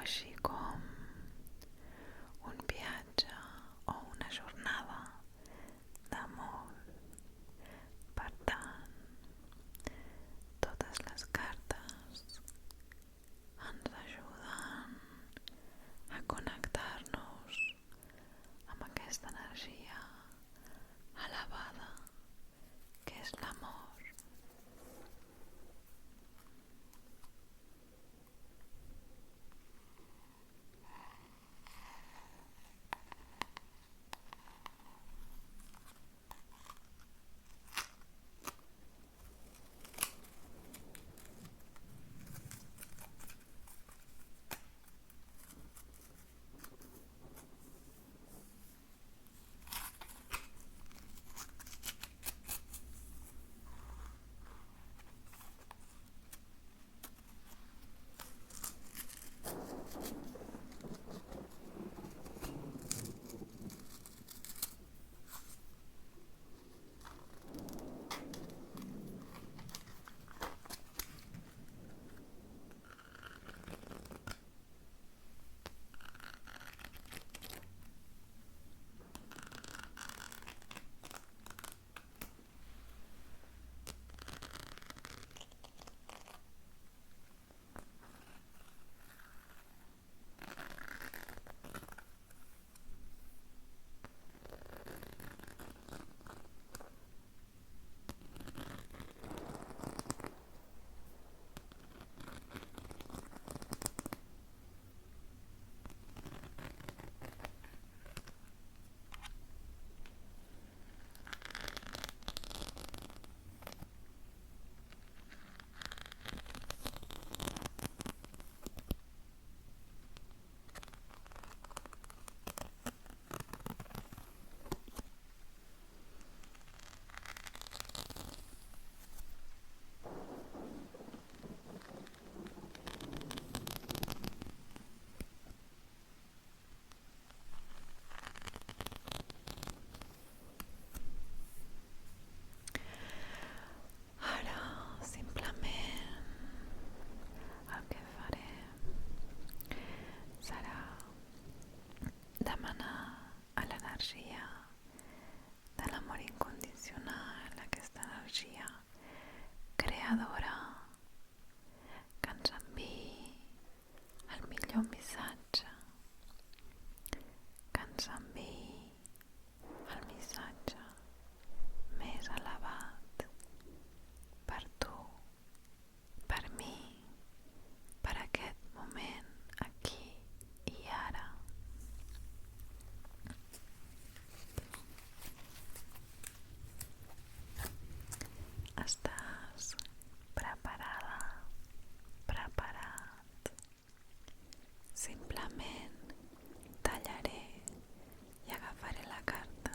així com un viatge o una jornada d'amor. Per tant, totes les cartes ens ajuden a connectar-nos amb aquesta energia elevada que és l'amor. De l'amor incondicional, aquesta energia creadora que ens enviï el millor missatge, que ens enviï el missatge més elevat per tu, per mi, per aquest moment, aquí i ara. Estàs preparada, preparat? Simplement tallaré i agafaré la carta.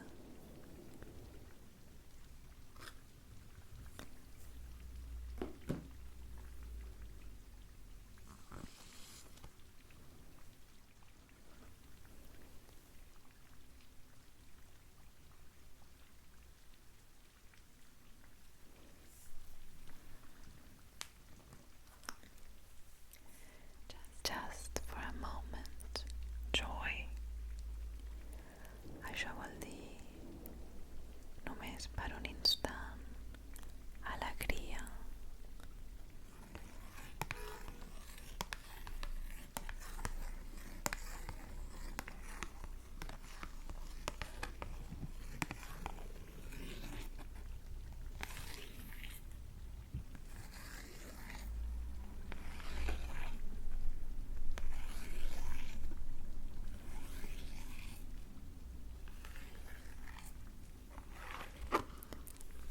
Just for a moment, joy. Això vol dir només per un instant, alegria.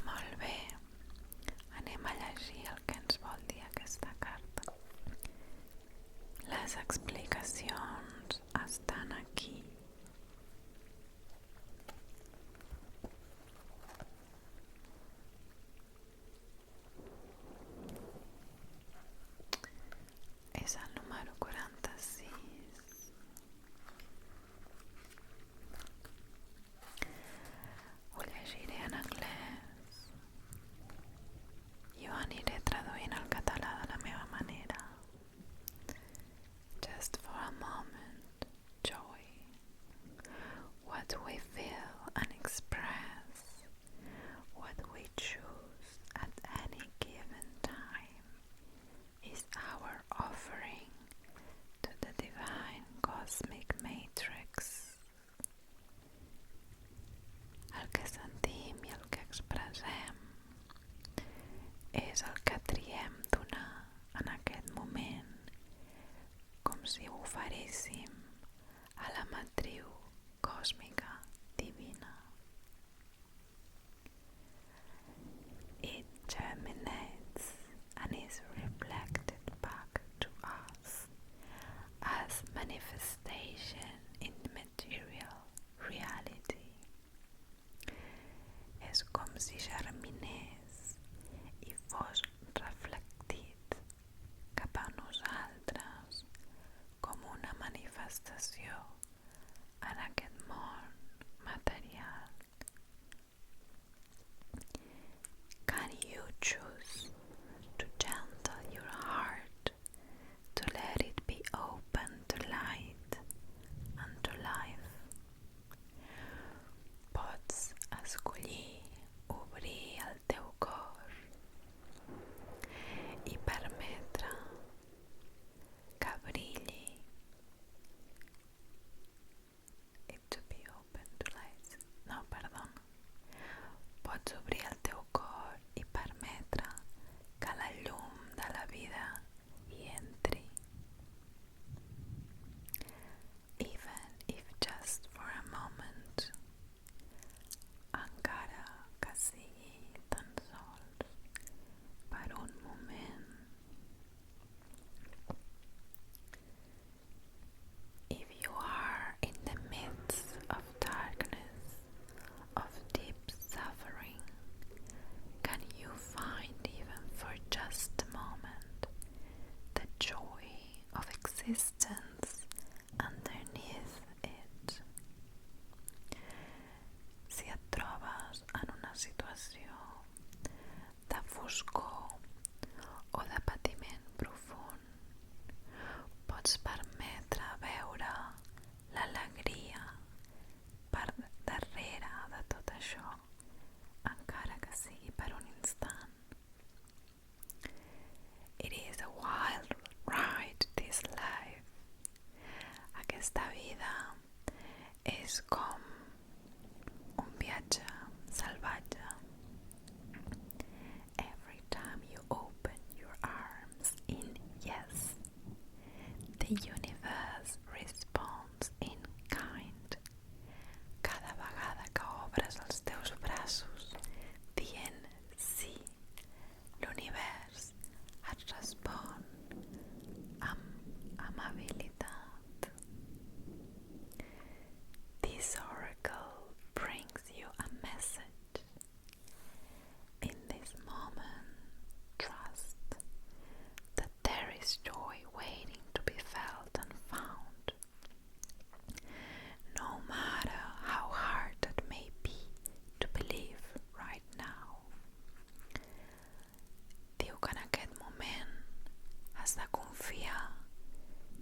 Molt bé, anem a llegir el que ens vol dir aquesta carta. Les explicacions estan aquí. És el número 46. Ho llegiré en anglès i ho aniré traduint al català de la meva manera. Just for a what we feel and express, what we choose at any given time, is our offering to the divine cosmic matrix. El que sentim i el que expressem és el que triem donar en aquest moment, com si ho oferíssim a la matriu còsmica divina. It germinates and is reflected back to us as manifestation in material reality. És com si germinés i fos reflectit cap a nosaltres com una manifestació en aquest món material. Can you choose to gentle your heart, to let it be open to light and to life? Pots escollir obrir el teu cor i permetre que brilli. It to be open to light. No, perdó. Pots obrir el teu cor i permetre que la llum de la vida hi entri. Even if just for a moment, encara que sigui tan sols per un moment. If you are in the midst of darkness, of deep suffering, can you find, even for just a moment, the joy of existence underneath it? Si et trobes en una situació de foscor o de patiment profund, pots permetre veure l'alegria per darrere de tot això, encara que sigui per un instant. It is a wild ride, this life. Aquesta vida és com un viatge salvatge. Every time you open your arms in yes, the universe responds in kind. Cada vegada que obres els teus braços dient sí, l'univers et respon amb amabilitat. This oracle brings you a message. In this moment, trust that there is joy waiting to be felt and found. No matter how hard it may be to believe right now. Diu que en aquest moment has de confiar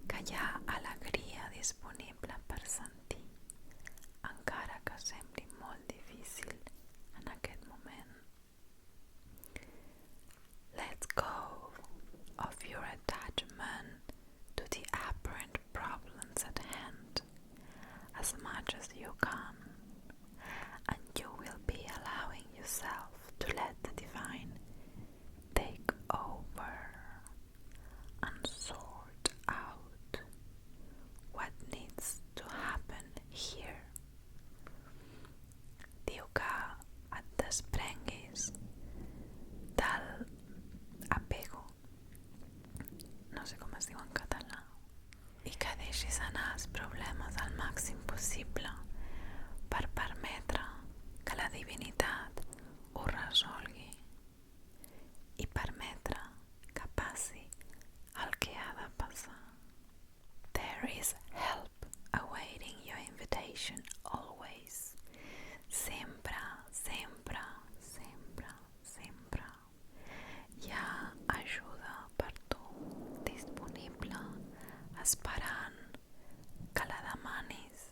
que hi ha alegria disponible per sentir, encara que sembli molt difícil en aquest moment. Let go of your attachment to the apparent problems at hand as much as you can, and you will be allowing yourself to let the divine take over and sort out what needs to happen here. Diu que et desprenguis del apego, no sé com es diu en català, i que deixis anar els problemes al màxim possible per permetre que la divinitat ho resolgui i permetre que passi el que ha de passar. There is help awaiting your invitation always. Sempre, sempre, sempre, sempre. Hi ha ajuda per tu disponible, esperant que la demanis.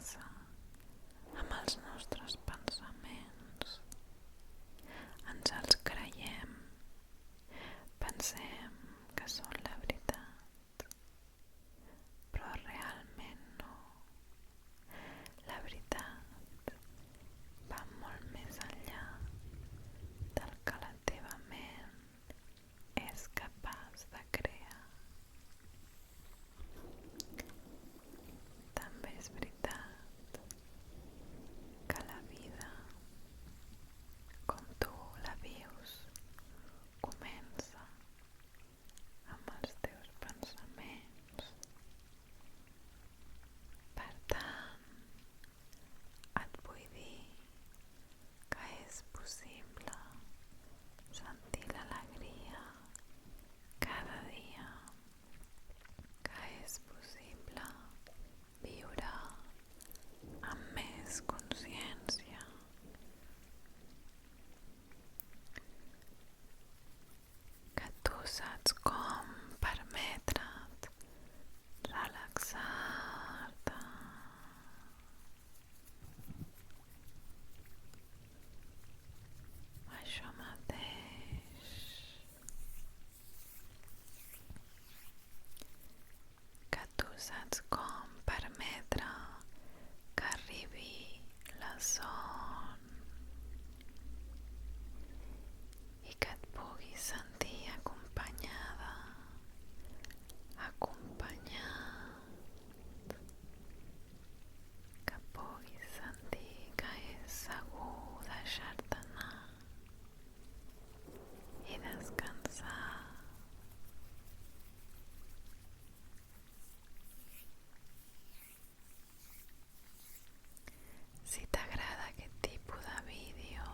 confiança amb els nostres pensaments. Ens els creiem, pensem que són la veritat, però realment no. La veritat va molt més enllà del que la teva ment és capaç de crear. També és veritat que la vida, com tu la vius, comença amb els teus pensaments. Per tant, et vull dir que és possible sentir l'alegria cada dia, que és possible viure amb més consciència, que tu saps com permetre't relaxar-te. Això mateix, que tu saps com permetre que arribi la son i que et puguis sentir acompanyada, acompanyat, que puguis sentir que és segur deixar-te anar i descansar. Si t'agrada aquest tipus de vídeo,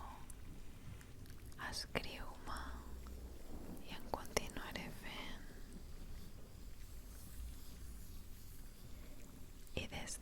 escriu-me i en continuaré fent. I des